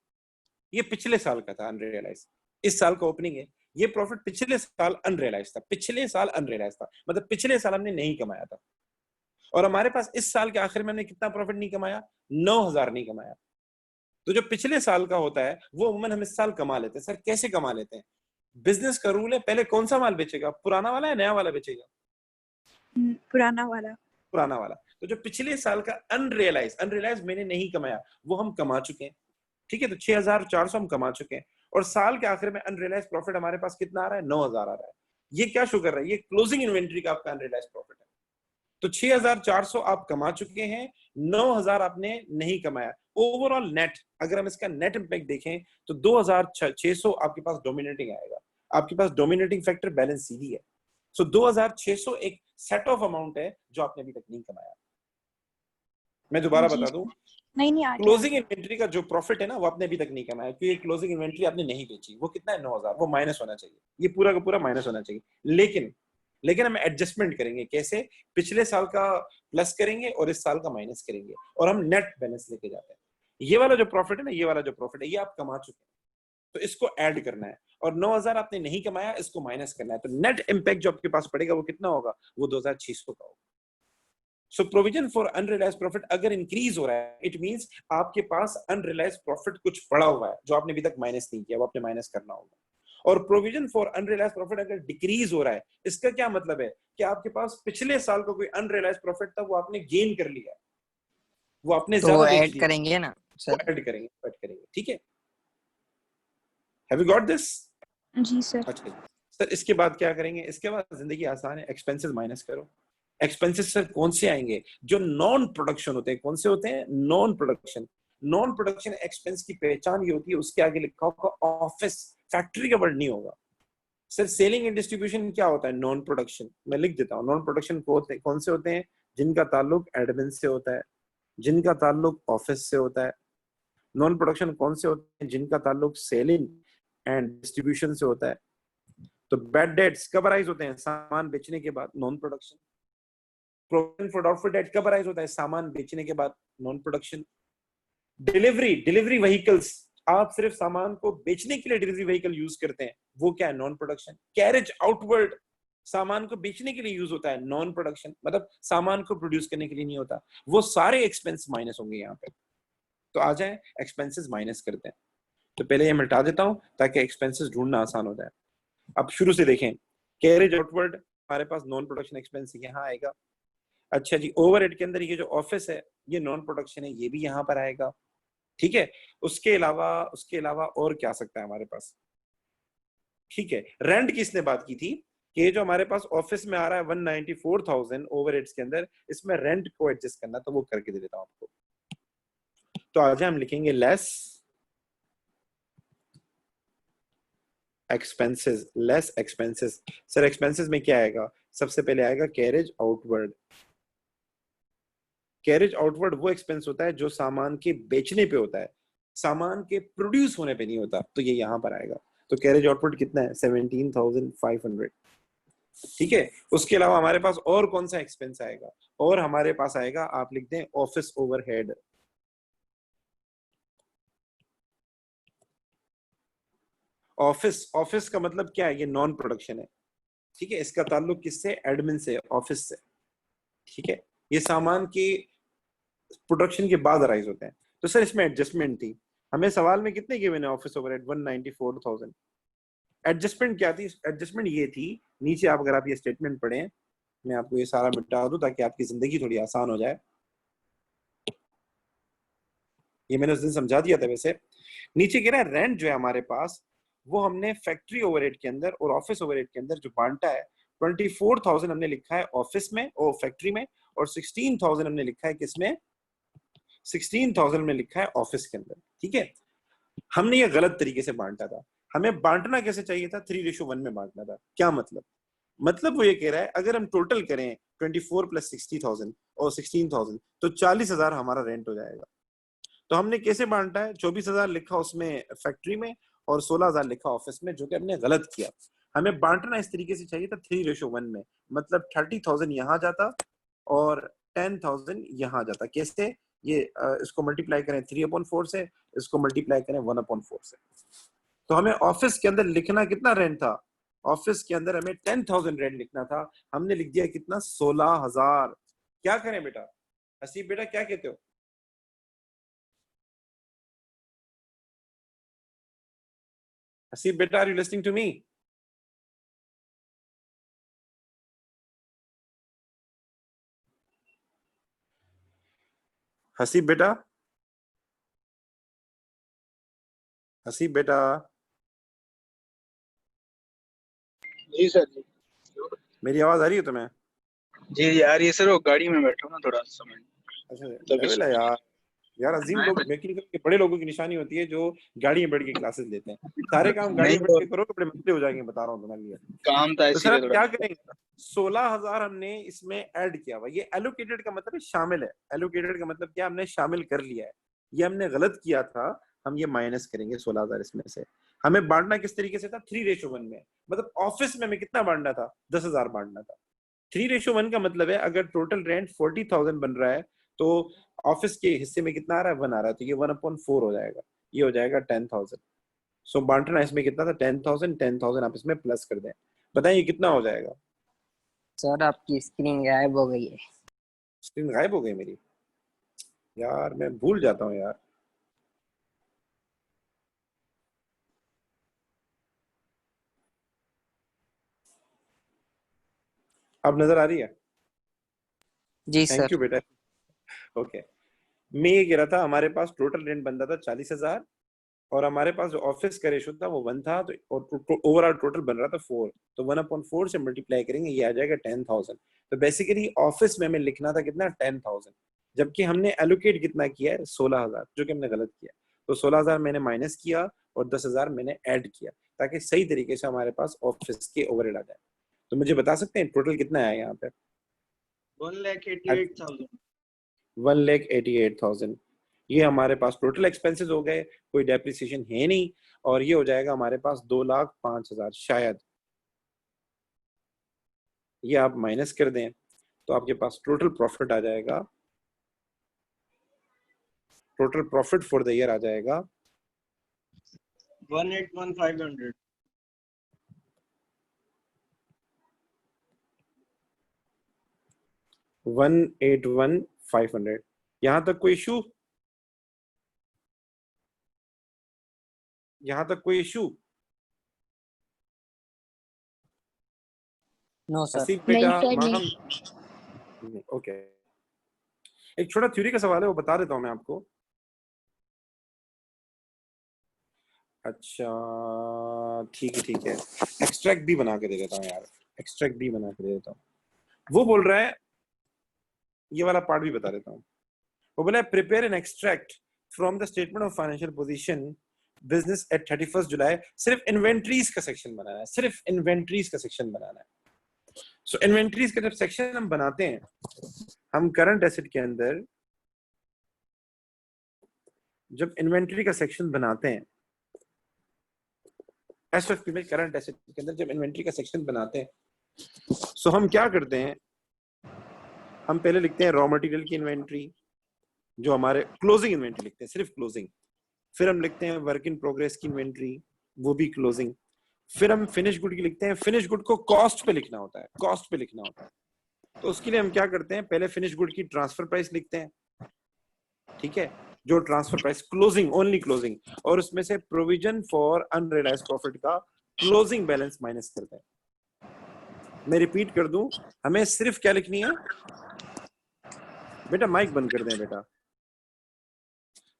ये पिछले साल का था अनरियलाइज। इस साल का ओपनिंग है, ये प्रॉफिट पिछले साल अनरियलाइज था, पिछले साल अनरियलाइज था, मतलब पिछले साल हमने नहीं कमाया था। और हमारे पास इस साल के आखिर में हमने कितना प्रॉफिट नहीं कमाया? 9000 नहीं कमाया। तो जो पिछले साल का होता है वो अमूमन हम इस साल कमा लेते हैं। सर कैसे कमा लेते हैं? बिजनेस का रूल है, पहले कौन सा माल बेचेगा, पुराना वाला या नया वाला बेचेगा? पुराना वाला। पुराना वाला। तो जो पिछले साल का अनरियलाइज मैंने नहीं कमाया वो हम कमा चुके हैं, ठीक है। तो 6400 हम कमा चुके हैं और साल के आखिर में अनरियलाइज प्रॉफिट हमारे पास कितना आ रहा है? 9000 आ रहा है। ये क्या शो कर रहा है? ये क्लोजिंग इन्वेंट्री का आपका अनरियलाइज प्रॉफिट है। तो 6400 आप कमा चुके हैं, 9000 आपने नहीं कमाया। ओवरऑल नेट, अगर हम इसका नेट इंपैक्ट देखें तो 2600 आपके पास डोमिनेटिंग आएगा। आपके पास डोमिनेटिंग फैक्टर बैलेंस सीधी है। सो 2600 एक सेट ऑफ अमाउंट है जो आपने अभी तक नहीं कमाया। मैं दोबारा बता दूं, नहीं आ क्लोजिंग इन्वेंट्री का जो प्रॉफिट है ना वो आपने अभी तक नहीं कमाया, क्योंकि क्लोजिंग इन्वेंट्री आपने नहीं बेची। वो कितना है? 9000। वो माइनस होना चाहिए, ये पूरा का पूरा माइनस होना चाहिए। लेकिन हम एडजस्टमेंट करेंगे। कैसे? पिछले साल का प्लस करेंगे और इस साल का माइनस करेंगे और हम नेट बैलेंस लेके जाते हैं। ये वाला जो प्रॉफिट है ना, ये वाला जो प्रॉफिट है ये आप कमा चुके हैं, तो इसको ऐड करना है। और 9000 आपने नहीं कमाया, इसको माइनस करना है। तो नेट इंपैक्ट जो आपके पास पड़ेगा वो कितना होगा? वो 2600 का होगा। So provision for unrealised profit अगर इंक्रीज हो रहा है, इट मींस आपके पास अनरियलाइज प्रॉफिट कुछ पड़ा हुआ है जो आपने अभी तक माइनस नहीं किया, वो आपने माइनस करना होगा। और प्रोविजन फॉर अनरियलाइज प्रॉफिट अगर डिक्रीज हो रहा है, इसका क्या मतलब है? कि आपके पास पिछले साल का कोई अनरियलाइज प्रॉफिट था वो आपने गेन कर लिया, वो आपने तो ज्यादा वो बेच ऐड लिया, करेंगे ना वो सर? ऐड करेंगे, ठीक है। Have you got this? जी सर। अच्छा सर, इसके बाद क्या करेंगे? इसके बाद जिंदगी आसान है, एक्सपेंसेस माइनस करो। एक्सपेंसेस सर कौन से आएंगे? जो नॉन प्रोडक्शन होते हैं। कौन से होते हैं? Non production. Non production expense की पहचान ये होती है, उसके आगे लिखा होगा ऑफिस, फैक्ट्री का वर्ड नहीं होगा। सर सेलिंग एंड डिस्ट्रीब्यूशन क्या होता है? Non production. मैं लिख देता हूँ। नॉन प्रोडक्शन कौन से होते हैं? जिनका ताल्लुक एडमिन से होता है, जिनका ताल्लुक ऑफिस से होता है। नॉन प्रोडक्शन कौन से होते हैं? जिनका ताल्लुक सेलिंग एंड डिस्ट्रीब्यूशन से होता है। तो बैड डेट्स कब अराइज होते हैं? सामान बेचने के बाद, non production. Provision for doubtful debt कब अराइज होता है? सामान बेचने के बाद, नॉन प्रोडक्शन। डिलीवरी व्हीकल्स, आप सिर्फ सामान को बेचने के लिए डिलीवरी व्हीकल यूज करते हैं, वो क्या है? Non production. कैरेज आउटवर्ड, सामान को बेचने के लिए यूज होता है, नॉन प्रोडक्शन, मतलब सामान को प्रोड्यूस करने के लिए नहीं होता। वो सारे एक्सपेंस माइनस होंगे यहाँ पे। तो आ जाए एक्सपेंसेस माइनस करते हैं। तो पहले ये मिटा देता हूं ताकि एक्सपेंसेस ढूंढना आसान हो जाए। अब शुरू से देखें। कैरेज आउटवर्ड हमारे पास नॉन प्रोडक्शन एक्सपेंस यहाँ आएगा। अच्छा जी, ओवरहेड के अंदर ये जो ऑफिस है ये नॉन प्रोडक्शन है, ये भी यहाँ पर आएगा, ठीक है। उसके अलावा और क्या आ सकता है हमारे पास? ठीक है, रेंट की इसने बात की थी कि ये जो हमारे पास ऑफिस में आ रहा है 194,000 ओवरहेड्स के अंदर, इसमें रेंट को एडजस्ट करना, तो वो करके दे देता हूं आपको। तो आज हम लिखेंगे लेस एक्सपेंसेस। सर एक्सपेंसेस में क्या आएगा? सबसे पहले आएगा कैरेज आउटवर्ड। कैरेज आउटवर्ड वो एक्सपेंस होता है जो सामान के बेचने पे होता है, सामान के प्रोड्यूस होने पे नहीं होता, तो ये यहां पर आएगा। तो कैरेज आउटवर्ड कितना है? 17,500, ठीक है। उसके अलावा हमारे पास और कौन सा एक्सपेंस आएगा? और हमारे पास आएगा, आप लिख दें ऑफिस ओवरहेड। ऑफिस का मतलब क्या है? ये नॉन प्रोडक्शन है, ठीक है। इसका ताल्लुक किससे? एडमिन से, ऑफिस से, ठीक है। ये सामान की प्रोडक्शन के बाद अराइज होते हैं। तो सर इसमें एडजस्टमेंट थी, हमें सवाल में कितने गिवन है? Office overhead 194,000। एडजस्टमेंट क्या थी? एडजस्टमेंट ये थी, नीचे आप अगर आप ये स्टेटमेंट पढ़ें, मैं आपको ये सारा मिटा दूं ताकि आपकी जिंदगी थोड़ी आसान हो जाए। ये मैंने उस दिन समझा दिया था वैसे। नीचे कह रहा है रेंट जो है हमारे पास, वो हमने फैक्ट्री ओवरहेड के अंदर और ऑफिस ओवरहेड के अंदर जो बांटा है, 24,000 हमने लिखा है ऑफिस में और फैक्ट्री में, और 16,000 हमने लिखा है किसमें? 16,000 हमने लिखा है ऑफिस के अंदर, ठीक है। हमने ये गलत तरीके से बांटा था। हमें बांटना कैसे चाहिए था? 3:1 में बांटना था। क्या मतलब? मतलब वो ये कह रहा है अगर हम टोटल करें 24 प्लस 60,000 और 16,000 तो 40,000 हमारा रेंट हो जाएगा। तो हमने कैसे बांटा है, 24,000 लिखा उसमें फैक्ट्री में और 16,000 लिखा ऑफिस में, जो कि हमने गलत किया। हमें बांटना इस तरीके से चाहिए था 3:1, में मतलब 30,000 यहाँ जाता और 10,000 यहाँ जाता। कैसे, ये इसको मल्टीप्लाई करें 3/4 से, इसको मल्टीप्लाई करें 1/4 से। तो हमें ऑफिस के अंदर लिखना कितना रेंट था, ऑफिस के अंदर हमें 10,000 रेंट लिखना था, हमने लिख दिया कितना 16,000। क्या करें बेटा, हसीब बेटा क्या कहते हो? हसीब बेटा, are you listening to me? Haseeb बेटा, हसीब बेटा, जी सर जी। मेरी आवाज आ रही है तुम्हें? जी जी आ रही है सर, वो गाड़ी में बैठा हूँ ना थोड़ा समय। अच्छा तभी लेवल है यार। यार अजीम लोग मैकेनिकल के बड़े लोगों की निशानी होती है जो गाड़ी में बैठ के क्लासेस लेते हैं। सारे काम गाड़ी नहीं में बैठ तो के करो तो बड़े मसले हो जाएंगे, बता रहा हूँ तुम्हारे लिए। काम था तो सर इसीलिए अब थोड़ा। क्या करेंगे, 16,000 हमने इसमें ऐड किया हुआ। ये एलोकेटेड का मतलब है शामिल है, एलोकेटेड का मतलब क्या, हमने शामिल कर लिया है। ये हमने गलत किया था, हम ये माइनस करेंगे 16,000 इसमें से। हमें बांटना किस तरीके से था, 3:1 में, मतलब ऑफिस में हमें कितना बांटना था, 10,000 बांटना था। 3:1 का मतलब है अगर टोटल रेंट 40,000 बन रहा है तो ऑफिस के हिस्से में कितना आ रहा है, 1 आ रहा है, तो ये 1/4 हो जाएगा, ये हो जाएगा 10,000। सो बांटना इसमें कितना था, 10,000, 10,000 आप इसमें प्लस कर दें, बताइए कितना हो जाएगा? सर आपकी स्क्रीन गायब हो गई है। स्क्रीन गायब हो गई मेरी, यार मैं भूल जाता हूँ यार। अब नजर आ रही है? जी थैंक यू सर। बेटा। ओके, मैं ये कह रहा था हमारे पास टोटल रेंट बनता था 40,000 और हमारे पास जो ऑफिस का रेशो था वो 1 था, तो ओवरऑल टोटल बन रहा था 4, तो 1/4 से मल्टीप्लाई करेंगे ये आ जाएगा 10,000। तो बेसिकली ऑफिस में हमें लिखना था कितना, 10,000, जबकि हमने एलोकेट कितना किया है, 16,000, जो कि हमने गलत किया। तो 16,000 मैंने माइनस किया और 10,000 मैंने ऐड किया ताकि सही तरीके से हमारे पास ऑफिस के ओवरहेड आ जाए। तो मुझे बता सकते हैं टोटल कितना है यहाँ पे? 1,88,000। 1,88,000 ये हमारे पास टोटल एक्सपेंसेस हो गए, कोई डेप्रिसिएशन है नहीं, और ये हो जाएगा हमारे पास 2,05,000 शायद। ये आप माइनस कर दें तो आपके पास टोटल प्रॉफिट आ जाएगा, total profit for the year आ जाएगा 1,81,500। 1,81,500। यहां तक कोई इशू? यहां तक कोई इशू? No sir. हसीब बेटा, नहीं सर, माहम, ओके। एक छोटा थ्योरी का सवाल है, वो बता देता हूं मैं आपको। अच्छा ठीक है ठीक है, एक्सट्रैक्ट भी बना के दे देता हूँ यार, एक्सट्रैक्ट भी बना के दे देता हूँ। वो बोल रहा है, ये वाला पार्ट भी बता देता हूँ। वो बोला है prepare an extract from the statement of financial position business at 31 जुलाई। सिर्फ इन्वेंट्रीज का सेक्शन बनाना है, सिर्फ इन्वेंट्रीज का सेक्शन बनाना है। सो इन्वेंट्रीज का जब सेक्शन हम बनाते हैं, हम करंट एसेट के अंदर जब इन्वेंट्री का सेक्शन बनाते हैं, एसएफपी में करंट एसेट के अंदर जब इन्वेंट्री का सेक्शन बनाते हैं, सो हम क्या करते हैं, हम पहले लिखते हैं रॉ मटेरियल की इन्वेंट्री, जो हमारे क्लोजिंग इन्वेंट्री लिखते हैं, सिर्फ क्लोजिंग। फिर हम लिखते हैं वर्क इन प्रोग्रेस की इन्वेंट्री, वो भी क्लोजिंग। फिर हम फिनिश गुड की लिखते हैं, फिनिश गुड को कॉस्ट पे लिखना होता है, कॉस्ट पे लिखना होता है। तो उसके लिए हम क्या करते हैं, पहले फिनिश गुड की ट्रांसफर प्राइस लिखते हैं, ठीक है, जो transfer price closing, only closing, और उसमें से प्रोविजन फॉर अनरियलाइज्ड प्रॉफिट का क्लोजिंग बैलेंस माइनस करते हैं। मैं रिपीट कर दूं, हमें सिर्फ क्या लिखनी है बेटा, माइक बंद कर दें बेटा,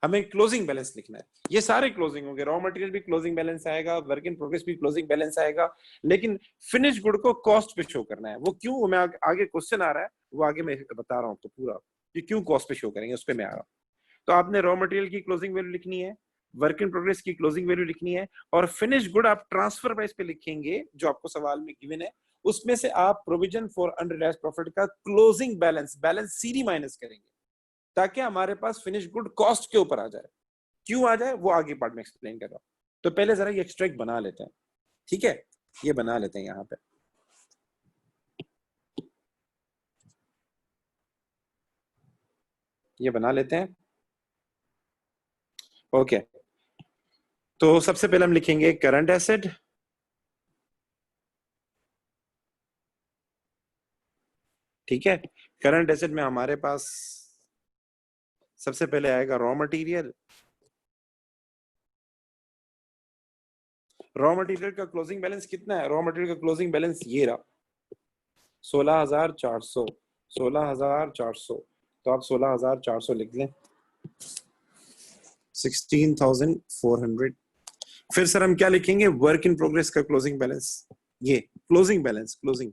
हमें क्लोजिंग बैलेंस लिखना है। ये सारे क्लोजिंग होंगे, रॉ मटेरियल भी क्लोजिंग बैलेंस आएगा, वर्क इन प्रोग्रेस भी क्लोजिंग बैलेंस आएगा, लेकिन फिनिश गुड को कॉस्ट पे शो करना है। वो क्यों, मैं आगे क्वेश्चन आ रहा है, वो आगे मैं बता रहा हूँ आपको पूरा कि क्यों कॉस्ट पे शो करेंगे, उस पर मैं आ रहा हूँ। तो आपने रॉ मटेरियल की क्लोजिंग वैल्यू लिखनी है, वर्क इन प्रोग्रेस की क्लोजिंग वैल्यू लिखनी है, और फिनिश गुड आप ट्रांसफर प्राइस पे लिखेंगे जो आपको सवाल में गिवन है, उसमें से आप प्रोविजन फॉर अनरियलाइज्ड प्रॉफिट का क्लोजिंग बैलेंस सीडी माइनस करेंगे, ताकि हमारे पास फिनिश गुड कॉस्ट के ऊपर आ जाए। क्यों आ जाए वो आगे पार्ट में एक्सप्लेन कर रहा हूं। तो पहले जरा ये एक्सट्रैक्ट बना लेते हैं, ठीक है, ये बना लेते हैं यहां पे। ये बना लेते हैं, ओके। तो सबसे पहले हम लिखेंगे करंट एसेट, ठीक है। करंट एसेट में हमारे पास सबसे पहले आएगा रॉ मटेरियल। रॉ मटेरियल का क्लोजिंग बैलेंस कितना है? रॉ मटेरियल का क्लोजिंग बैलेंस ये रहा 16,400। 16,400, तो आप 16,400 लिख लें, 16,400। फिर सर हम क्या लिखेंगे? वर्क इन प्रोग्रेस का क्लोजिंग बैलेंस, ये closing balance, closing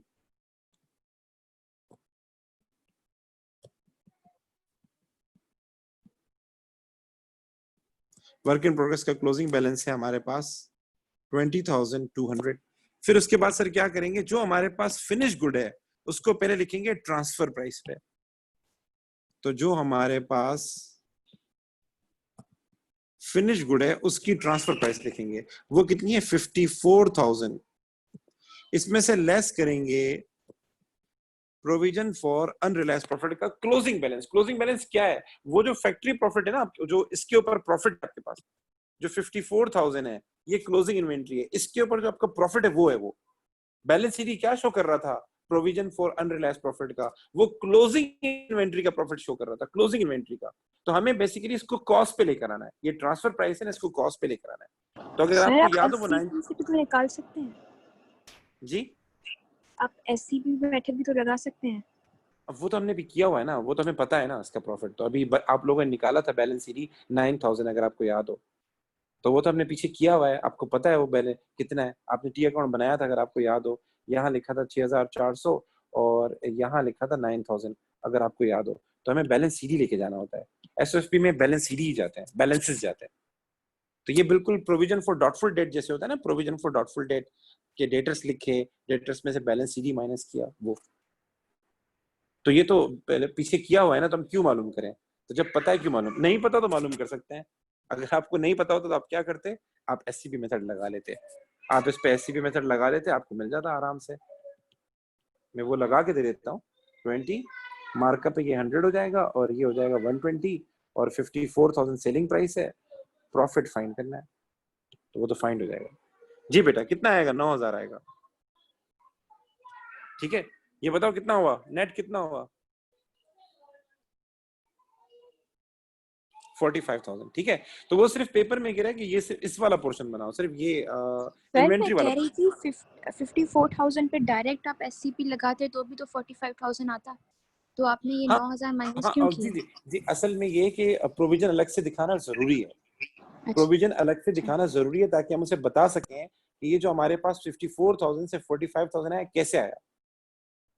work in progress का क्लोजिंग बैलेंस है हमारे पास 20,200। फिर उसके बाद सर क्या करेंगे? जो हमारे पास फिनिश गुड है उसको पहले लिखेंगे ट्रांसफर प्राइस पे। तो जो हमारे पास फिनिश गुड है उसकी ट्रांसफर प्राइस लिखेंगे, वो कितनी है? 54,000। इसमें से लेस करेंगे प्रोविजन फॉर अनरियलाइज्ड प्रॉफिट का क्लोजिंग बैलेंस। क्लोजिंग बैलेंस क्या है? वो जो फैक्ट्री प्रॉफिट है ना, जो इसके ऊपर प्रॉफिट आपके पास जो 54,000 है, ये क्लोजिंग इन्वेंट्री है। इसके ऊपर जो आपका प्रॉफिट है वो है वो बैलेंस शीट क्या शो कर रहा था? प्रोविजन फॉर अनरियलाइज्ड प्रॉफिट का, वो क्लोजिंग इन्वेंट्री का प्रॉफिट शो कर रहा था, क्लोजिंग इन्वेंट्री का। तो हमें बेसिकली इसको कॉस्ट पे लेकर आना है, ये ट्रांसफर प्राइस है ना, इसको कॉस्ट पे लेकर आना है। तो अगर सर आपको आप याद हो वो 9 एससीपी से भी तो निकाल सकते हैं। जी, आप एससीपी मेथड भी तो लगा सकते हैं। अब वो तो हमने भी किया हुआ है ना, वो तो हमें पता है ना इसका प्रॉफिट। तो अभी आप लोगों ने निकाला था बैलेंस शीट 9,000, अगर आपको याद हो तो वो तो हमने पीछे किया हुआ है, आपको पता है वो बैलेंस कितना है। आपने टी अकाउंट बनाया था, अगर आपको याद हो, यहाँ लिखा था 6,400 और यहाँ लिखा था 9,000, अगर आपको याद हो। तो हमें बैलेंस सीडी लेके जाना होता है, एसओएफपी में बैलेंस सीडी ही जाते हैं, बैलेंसेस जाते हैं। तो ये बिल्कुल प्रोविजन फॉर डॉटफुल डेट जैसे होता है ना, प्रोविजन फॉर डॉटफुल डेट के डेटर्स लिखे, डेटर्स में से बैलेंस सीडी माइनस किया वो। तो ये तो पहले पीछे किया हुआ है ना, तो हम क्यों मालूम करें? तो जब पता है क्यों मालूम, नहीं पता तो मालूम कर सकते हैं। अगर आपको नहीं पता होता तो आप क्या करते? आप एससीपी मेथड लगा लेते, आप इस पे एससीपी मेथड लगा लेते, आपको मिल जाता आराम से। मैं वो लगा के दे देता हूँ 20 मार्कअप, ये 100 हो जाएगा और ये हो जाएगा 120 और 54,000 सेलिंग प्राइस है, प्रॉफिट फाइंड करना है तो वो तो फाइंड हो जाएगा। जी बेटा कितना आएगा? 9,000 आएगा, ठीक है। ये बताओ कितना हुआ नेट, कितना हुआ? 45,000, ठीक है। तो वो सिर्फ पेपर में गिरा है कि ये सिर्फ इस वाला पोर्शन बनाओ, सिर्फ ये सर मैं इन्वेंट्री वाला। कह रही थी 54,000 पे डायरेक्ट आप एससीपी लगाते तो भी तो 45,000 आता। तो आपने ये हाँ 9,000 माइनस हाँ क्यों जी किया? जी जी, असल में ये कि प्रोविजन अलग से दिखाना जरूरी है। अच्छा प्रोविजन अलग से अच्छा दिखाना जरूरी है ताकि हम उसे बता सकें कि ये जो हमारे पास 54,000 से 45,000 है कैसे आया।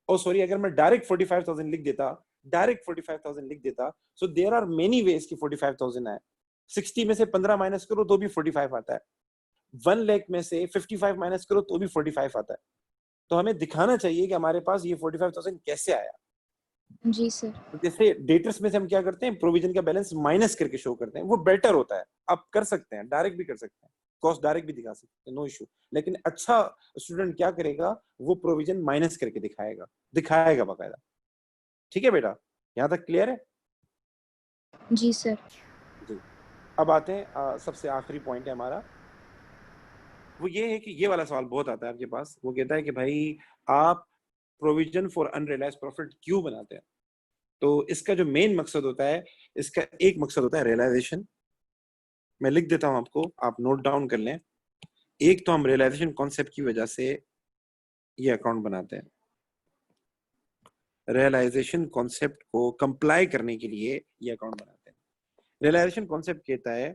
ओ सॉरी, अगर मैं डायरेक्ट 45,000 लिख देता, डायरेक्ट 45,000 लिख देता, so there are many ways कि 45,000 आए। 60 में से 15 माइनस करो तो भी 45 आता है, 1 लाख में से 55 माइनस करो तो भी 45 आता है। तो हमें दिखाना चाहिए कि हमारे पास ये 45,000 कैसे आया। जी सर। तो जैसे डेटर्स में से हम क्या करते हैं, प्रोविजन का बैलेंस माइनस करके शो करते हैं, वो बेटर होता है। आप कर सकते हैं, डायरेक्ट भी कर सकते हैं, कॉस्ट डायरेक्ट भी दिखा सकते हैं, नो इशू। लेकिन अच्छा स्टूडेंट क्या करेगा, वो प्रोविजन माइनस करके दिखाएगा, दिखाएगा बाकायदा। ठीक है बेटा, यहाँ तक क्लियर है? जी सर। जी। अब आते हैं सबसे आखिरी पॉइंट है हमारा, वो ये है कि ये वाला सवाल बहुत आता है आपके पास। वो कहता है कि भाई आप प्रोविजन फॉर अनरियलाइज्ड प्रॉफिट क्यों बनाते हैं? तो इसका जो मेन मकसद होता है, इसका एक मकसद होता है रियलाइजेशन। मैं लिख देता हूं आपको, आप नोट डाउन कर लें। एक तो हम रियलाइजेशन कॉन्सेप्ट की वजह से ये अकाउंट बनाते हैं, रियलाइजेशन कॉन्सेप्ट को कंप्लाई करने के लिए ये अकाउंट बनाते हैं। रियलाइजेशन कॉन्सेप्ट कहता है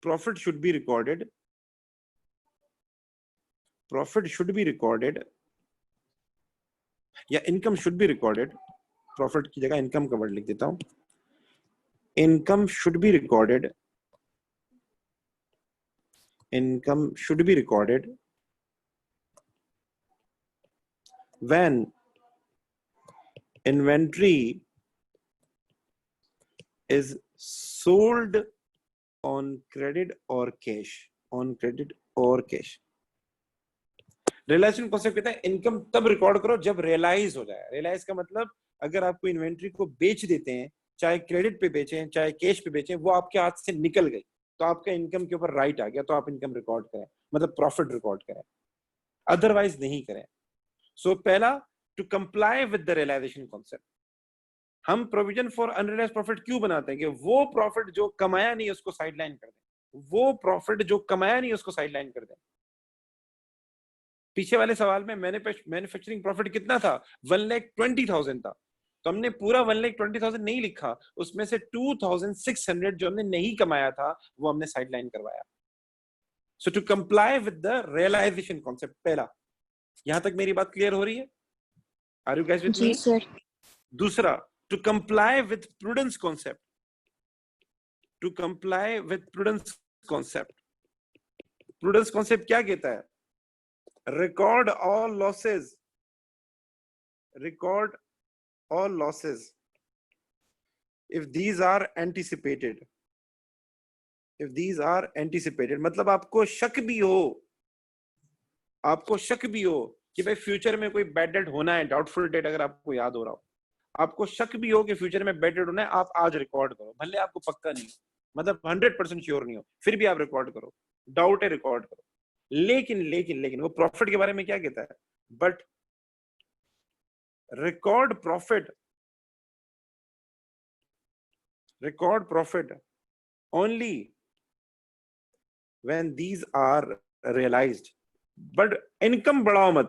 profit should be recorded, profit should be recorded या income should be recorded. Profit की जगह इनकम का वर्ड लिख देता हूं, income should be recorded, income should be recorded when inventory is sold on credit or cash, on credit or cash. Realisation concept कहता है income तब रिकॉर्ड करो जब रियलाइज हो जाए। रियलाइज का मतलब अगर आपको इन्वेंट्री को बेच देते हैं, चाहे क्रेडिट पे बेचें चाहे कैश पे बेचें, वो आपके हाथ से निकल गई तो आपका इनकम के ऊपर राइट आ गया, तो आप इनकम रिकॉर्ड करें, मतलब प्रॉफिट रिकॉर्ड करें, अदरवाइज नहीं करें। सो पहला, to comply with the realisation concept. हम प्रोविजन फॉर अनरियलाइज्ड प्रॉफिट क्यों बनाते हैं कि वो प्रॉफिट जो कमाया नहीं उसको साइडलाइन कर दें, वो प्रॉफिट जो कमाया नहीं उसको साइडलाइन कर दें। पीछे वाले सवाल में मैन्युफैक्चरिंग प्रॉफिट कितना था? 1,20,000 था, तो हमने पूरा 1,20,000 नहीं लिखा, उसमें से 2,600 जो हमने नहीं कमाया था वो हमने साइडलाइन करवाया। So to comply with the realisation concept, पहला। यहां तक मेरी बात क्लियर हो रही है? Are you guys with me? जी सर। दूसरा, to comply with prudence concept. To comply with prudence concept, prudence concept क्या कहता है? record all losses, record all losses if these are anticipated, if these are anticipated मतलब आपको शक भी हो, आपको शक भी हो कि भाई फ्यूचर में कोई बैड डेट होना है, डाउटफुल डेट अगर आपको याद हो रहा हो, आपको शक भी हो कि फ्यूचर में बैड डेट होना है, आप आज रिकॉर्ड करो, भले आपको पक्का नहीं हो, मतलब 100% श्योर नहीं हो, फिर भी आप रिकॉर्ड करो, डाउट है रिकॉर्ड करो। लेकिन लेकिन लेकिन वो प्रॉफिट के बारे में क्या कहता है? But record profit only when these are realised. But income बढ़ाओ मत,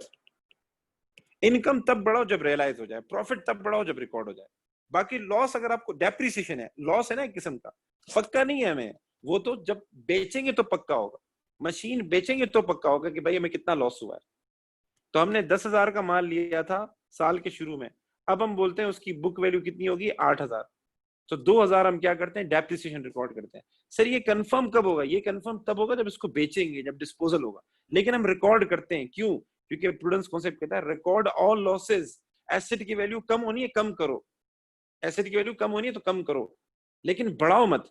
इनकम तब बढ़ाओ जब रियलाइज हो जाए, प्रॉफिट तब बढ़ाओ जब रिकॉर्ड हो जाए। बाकी लॉस, अगर आपको डेप्रिसिएशन है, लॉस है ना एक किस्म का, पक्का नहीं है हमें, वो तो जब बेचेंगे तो पक्का होगा, मशीन बेचेंगे तो पक्का होगा कि भाई हमें कितना लॉस हुआ है। तो हमने 10,000 का माल लिया था साल के शुरू में, अब हम बोलते हैं उसकी बुक वैल्यू कितनी होगी? 8,000, तो 2,000 हम क्या करते हैं? डेप्रिसिएशन रिकॉर्ड करते हैं। सर ये कंफर्म कब होगा? ये कंफर्म तब होगा जब इसको बेचेंगे, जब डिस्पोजल होगा, लेकिन हम रिकॉर्ड करते हैं क्यों? क्योंकि प्रूडेंस कॉन्सेप्ट कहता है रिकॉर्ड ऑल लॉसेस। एसेट की वैल्यू कम होनी है, कम करो, एसेट की वैल्यू कम होनी है तो कम करो, लेकिन बढ़ाओ मत।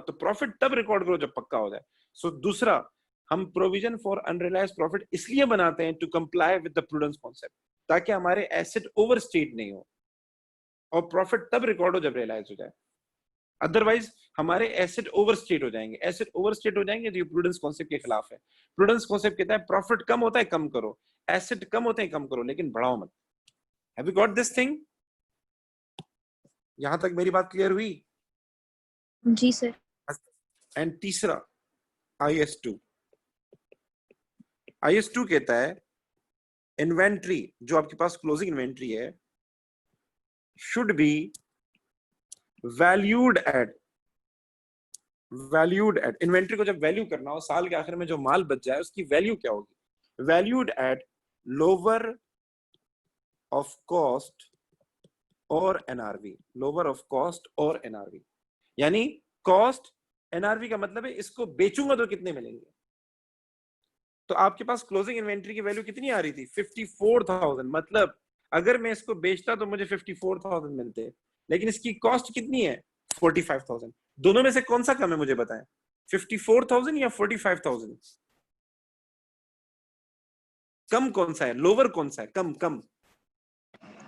तो प्रॉफिट तब रिकॉर्ड करो जब पक्का हो जाए। सो दूसरा, हम प्रोविजन फॉर अनरियलाइज्ड प्रॉफिट इसलिए बनाते हैं to comply with the prudence concept, ताकि हमारे एसेट ओवरस्टेट नहीं हो, और प्रॉफिट तब रिकॉर्ड हो जब रियलाइज हो जाए, अदरवाइज हमारे एसेट ओवरस्टेट हो जाएंगे। एसेट ओवरस्टेट हो जाएंगे तो ये प्रूडेंस कॉन्सेप्ट के खिलाफ है। प्रूडेंस कॉन्सेप्ट कहता है प्रॉफिट कम होता है कम करो, एसेट कम होते हैं कम करो, लेकिन बढ़ाओ मत। Have you got this thing? यहां तक मेरी बात क्लियर हुई? जी सर। एंड तीसरा, IS2 कहता है इन्वेंट्री जो आपके पास क्लोजिंग इन्वेंट्री है should be valued at inventory को जब वैल्यू करना हो, साल के आखिर में जो माल बच जाए उसकी वैल्यू क्या होगी? Valued at lower of cost और NRV, लोअर ऑफ कॉस्ट और NRV, यानी कॉस्ट, NRV का मतलब है इसको बेचूंगा तो कितने मिलेंगे। तो आपके पास क्लोजिंग इन्वेंट्री की वैल्यू कितनी आ रही थी? 54,000, मतलब अगर मैं इसको बेचता तो मुझे 54,000 मिलते, लेकिन इसकी कॉस्ट कितनी है? 45,000। दोनों में से कौन सा कम है मुझे बताएं, 54,000 या 45,000? कम कौन सा है, लोअर कौन सा है? कम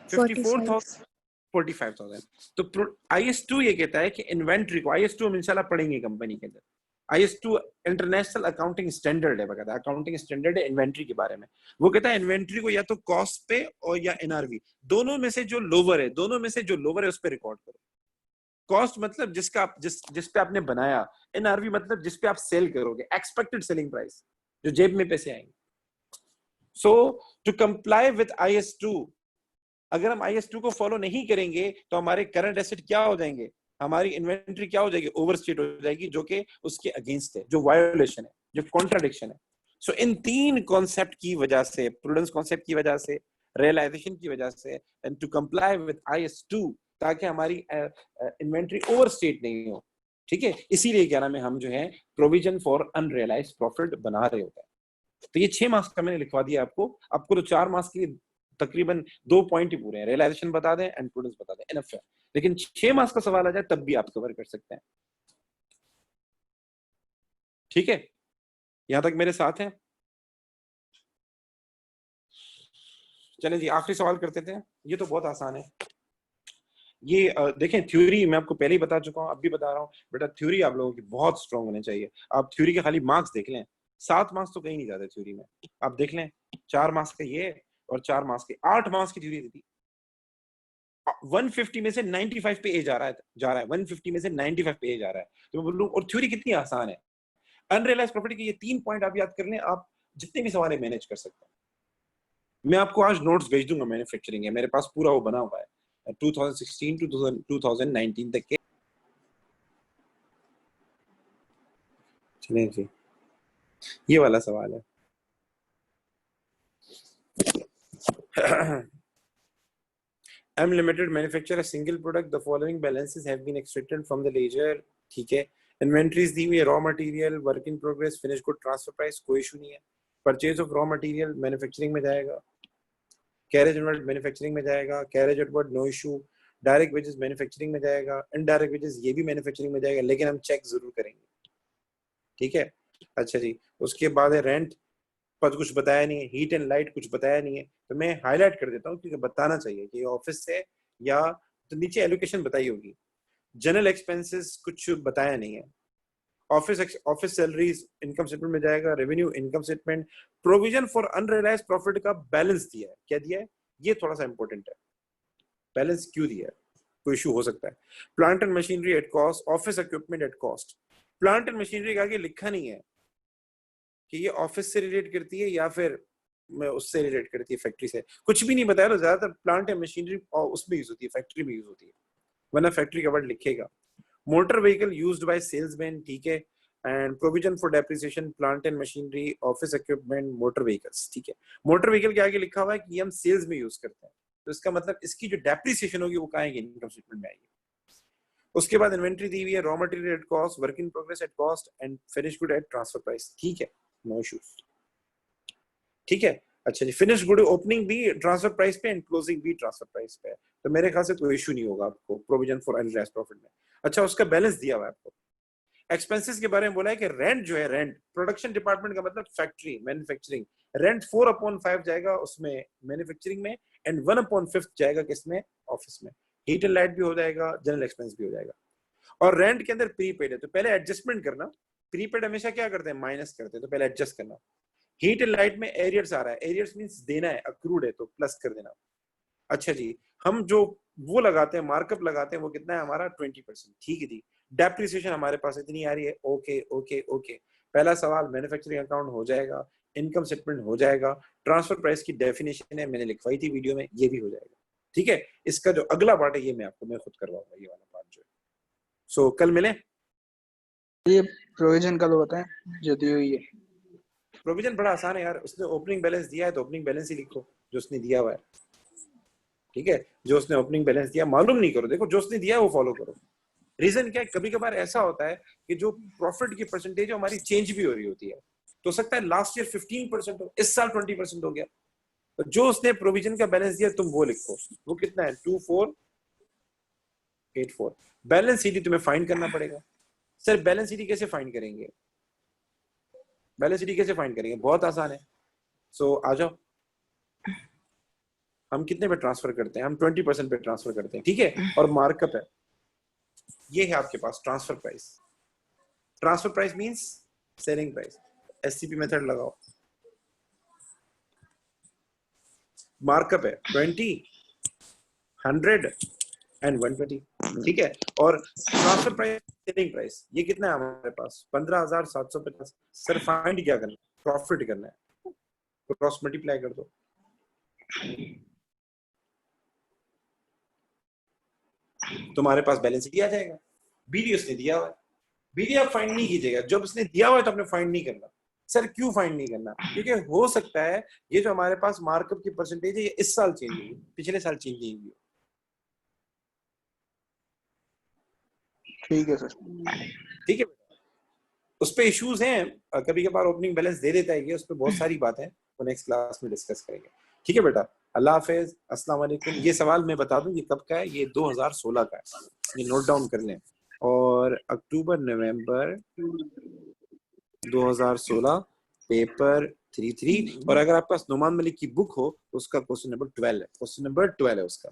54,000, 45,000। तो IS2 ये कहता है कि इन्वेंट्री को, IS2 हम इंशाल्लाह पढ़ेंगे कंपनी के अंदर, IS2 इंटरनेशनल अकाउंटिंग स्टैंडर्ड है, बकायदा अकाउंटिंग स्टैंडर्ड है इन्वेंट्री के बारे में। वो कहता है इन्वेंट्री को या तो कॉस्ट पे और या NRV, दोनों में से जो लोअर है, उस पे रिकॉर्ड करो। कॉस्ट मतलब जिसका आप जिस पे आपने बनाया, NRV मतलब जिस पे आप सेल करोगे, एक्सपेक्टेड सेलिंग प्राइस, जो जेब में पैसे आएंगे। सो टू कंप्लाई विद IS2, अगर हम IS2 को फॉलो नहीं करेंगे तो हमारे करंट एसेट क्या हो जाएंगे, हमारी इन्वेंट्री क्या हो जाएगी? ओवरस्टेट हो जाएगी, जो कि उसके अगेंस्ट है, जो वायोलेशन है, जो कॉन्ट्राडिक्शन है। सो इन तीन कॉन्सेप्ट की वजह से, प्रूडेंस कॉन्सेप्ट की वजह से, रियलाइजेशन की वजह से, and to comply with IS2, ताकि हमारी इन्वेंट्री ओवरस्टेट नहीं हो, ठीक है, इसीलिए क्या नाम है, हम जो है प्रोविजन फॉर अनरियलाइज्ड प्रॉफिट बना रहे होते हैं। तो ये 6 मार्क्स का मैंने लिखवा दिया आपको तो 4 मार्क्स के लिए तकरीबन 2 पॉइंट ही पूरे हैं, रियलाइजेशन बता दें एंड प्रूडेंस बता दें, इनफ है। लेकिन 6 मास का सवाल आ जाए तब भी आप कवर कर सकते हैं। ठीक है, यहां तक मेरे साथ हैं? चलें जी, आखिरी सवाल करते थे। ये तो बहुत आसान है। ये देखें, थ्योरी मैं आपको पहले ही बता चुका हूँ, अब भी बता रहा हूँ बेटा, थ्योरी आप लोगों की बहुत स्ट्रांग होनी चाहिए। आप थ्योरी के खाली मार्क्स देख लें, 7 मार्क्स तो कहीं नहीं जाते थ्योरी में। आप देख लें 4 मार्क्स का ये और 4 मार्क्स के 8 मार्क्स की थ्योरी थी। 150 में से 95 पे ए जा रहा है 150 में से 95 पे ए जा रहा है। तो मैं बोलूं, और थ्योरी कितनी आसान है। अनरियलाइज्ड प्रॉपर्टी के ये 3 पॉइंट आप याद कर लें, आप जितने भी सवाल मैनेज कर सकते हैं। मैं आपको आज नोट्स भेज दूंगा, मैन्युफैक्चरिंग है मेरे पास, पूरा वो बना हुआ है 2016 टू 2019 तक के। चलिए जी, ये वाला सवाल है। M Limited manufacture a single product. The following balances have been extracted from the ledger. ठीक है, इन्वेंट्रीज दी हुई है, raw material, work in progress, finish good, transfer price, कोई इशू नहीं है। Purchase of raw material manufacturing में जाएगा, कैरेज इनवर्ड मैन्युफैक्चरिंग में जाएगा, carriage outward no issue, direct wages manufacturing में जाएगा, इनडायरेक्ट वेजेस ये भी मैन्युफैक्चरिंग में जाएगा, लेकिन हम चेक जरूर करेंगे। ठीक है, अच्छा जी, उसके बाद है रेंट, पर कुछ बताया नहीं है, हीट एंड लाइट कुछ बताया नहीं है, तो मैं हाईलाइट कर देता हूँ क्योंकि बताना चाहिए कि ऑफिस से या तो नीचे एलोकेशन बताई होगी। जनरल एक्सपेंसेस कुछ बताया नहीं है। ऑफिस सैलरीज इनकम स्टेटमेंट में जाएगा, revenue income statement, provision for unrealised profit का बैलेंस दिया है, क्या दिया है, ये थोड़ा सा इंपॉर्टेंट है, बैलेंस क्यों दिया है, कोई इशू हो सकता है। Plant and machinery at cost, office equipment at cost. Plant and machinery का आगे लिखा नहीं है कि ये ऑफिस से रिलेट करती है या फिर मैं उससे रिलेट करती है, फैक्ट्री से, कुछ भी नहीं बताया। तो ज्यादातर प्लांट या मशीनरी उसमें यूज होती है, फैक्ट्री में यूज होती है, वरना फैक्ट्री का वर्ड लिखेगा। Motor vehicle used by salesman, ठीक है, and provision for depreciation plant and machinery, office equipment, motor vehicles, ठीक है। मोटर व्हीकल के आगे लिखा हुआ है कि हम सेल्स में यूज करते हैं, तो इसका मतलब इसकी जो डेप्रिसिएशन होगी वो कहाँ आएगी, इनकम स्टेटमेंट में आएगी। उसके बाद इन्वेंट्री दी हुई है, raw material at cost, work in progress at cost and finish good at transfer price, ठीक है, नो इश्यूज, ठीक है। अच्छा जी, फिनिश गुड ओपनिंग भी ट्रांसफर प्राइस पे एंड क्लोजिंग भी ट्रांसफर प्राइस पे है, तो मेरे ख्याल से कोई इशू नहीं होगा आपको प्रोविजन फॉर अनरियलाइज्ड प्रॉफिट में। अच्छा, उसका बैलेंस दिया हुआ है आपको। एक्सपेंसेस के बारे में बोला है कि रेंट जो है, रेंट प्रोडक्शन डिपार्टमेंट का मतलब फैक्ट्री मैन्युफैक्चरिंग, रेंट 4/5 जाएगा उसमें मैन्युफैक्चरिंग में एंड 1/5 जाएगा किसमें, ऑफिस में। हीट एंड लाइट भी हो जाएगा, जनरल एक्सपेंस भी हो जाएगा। और रेंट के अंदर प्रीपेड है, तो पहले एडजस्टमेंट करना, प्रीपेड हमेशा क्या करते हैं, माइनस करते हैं, तो पहले एडजस्ट करना। हीट एंड लाइट में एरियर्स आ रहा है, एरियर्स मींस देना है, अक्रूड है तो प्लस कर देना। अच्छा जी, हम जो वो लगाते हैं, मार्कअप लगाते हैं, वो कितना है हमारा 20%, ठीक है जी। डेप्रिसिएशन हमारे पास इतनी आ रही है, ओके ओके ओके। पहला सवाल मैन्युफैक्चरिंग अकाउंट हो जाएगा, इनकम स्टेटमेंट हो जाएगा, ट्रांसफर प्राइस की डेफिनेशन है, मैंने लिखवाई थी वीडियो में, ये भी हो जाएगा, ठीक है। इसका जो अगला पार्ट है ये मैं खुद करवाऊंगा, ये वाला पार्ट जो है। सो कल मिले। ये प्रोविजन का तो बताएं जो दी हुई है। प्रोविजन बड़ा आसान है यार, उसने ओपनिंग बैलेंस दिया है तो ओपनिंग बैलेंस ही लिखो जो उसने दिया हुआ है, ठीक है। जो उसने ओपनिंग बैलेंस दिया मालूम नहीं करो, देखो जो उसने दिया है वो फॉलो करो। रीजन क्या है, कभी कभार ऐसा होता है कि जो प्रॉफिट की परसेंटेज है हमारी चेंज भी हो रही होती है, तो सकता है लास्ट ईयर 15% हो, इस साल 20% हो गया, तो जो उसने प्रोविजन का बैलेंस दिया तुम वो लिखो, वो कितना है 2484। बैलेंस शीट तुम्हें फाइंड करना पड़ेगा। सर बैलेंस शीट कैसे फाइंड करेंगे, बैलेंस शीट कैसे फाइंड करेंगे, बहुत आसान है। सो आ जाओ, हम कितने पे ट्रांसफर करते हैं, हम 20% पे ट्रांसफर करते हैं, ठीक है। और मार्कअप है, ये है आपके पास transfer price. Transfer price means selling price, SCP method लगाओ। मार्कअप है 20, 100 एंड 120, ठीक है। और ट्रांसफर प्राइस, सेलिंग प्राइस, ये कितना है हमारे पास 15,750। सर फाइंड क्या करना है, प्रॉफिट करना है, क्रॉस मल्टीप्लाई कर दो। तुम्हारे पास बैलेंस शीट आ जाएगा। बीडी उसने दिया हुआ है, बीडी आप फाइंड नहीं कीजिएगा, जब उसने दिया हुआ है तो आपने फाइंड नहीं करना। सर क्यों फाइंड नहीं करना, क्योंकि हो सकता है ये जो हमारे पास मार्कअप की परसेंटेज है ये इस साल चेंज हुई, पिछले साल चेंज नहीं हुई। ठीक है सर, ठीक है, उस पे इश्यूज हैं, कभी कभार ओपनिंग बैलेंस दे देता है ये, उस पे बहुत सारी बातें वो नेक्स्ट क्लास में डिस्कस करेंगे, ठीक है बेटा। अल्लाह हाफिज, अस्सलाम वालेकुम। ये सवाल मैं बता दूं ये कब का है, ये 2016 का है, ये नोट डाउन कर लें। और अक्टूबर नवंबर 2016 पेपर 3 और अगर आपके पास नुमान मलिक की बुक हो तो उसका क्वेश्चन नंबर 12 है, क्वेश्चन नंबर 12 है उसका,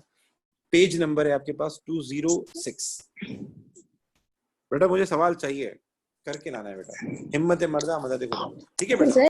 पेज नंबर है आपके पास 206। बेटा मुझे सवाल चाहिए, करके लाना है बेटा, हिम्मत मर्दा मदद खुदा, ठीक है बेटा।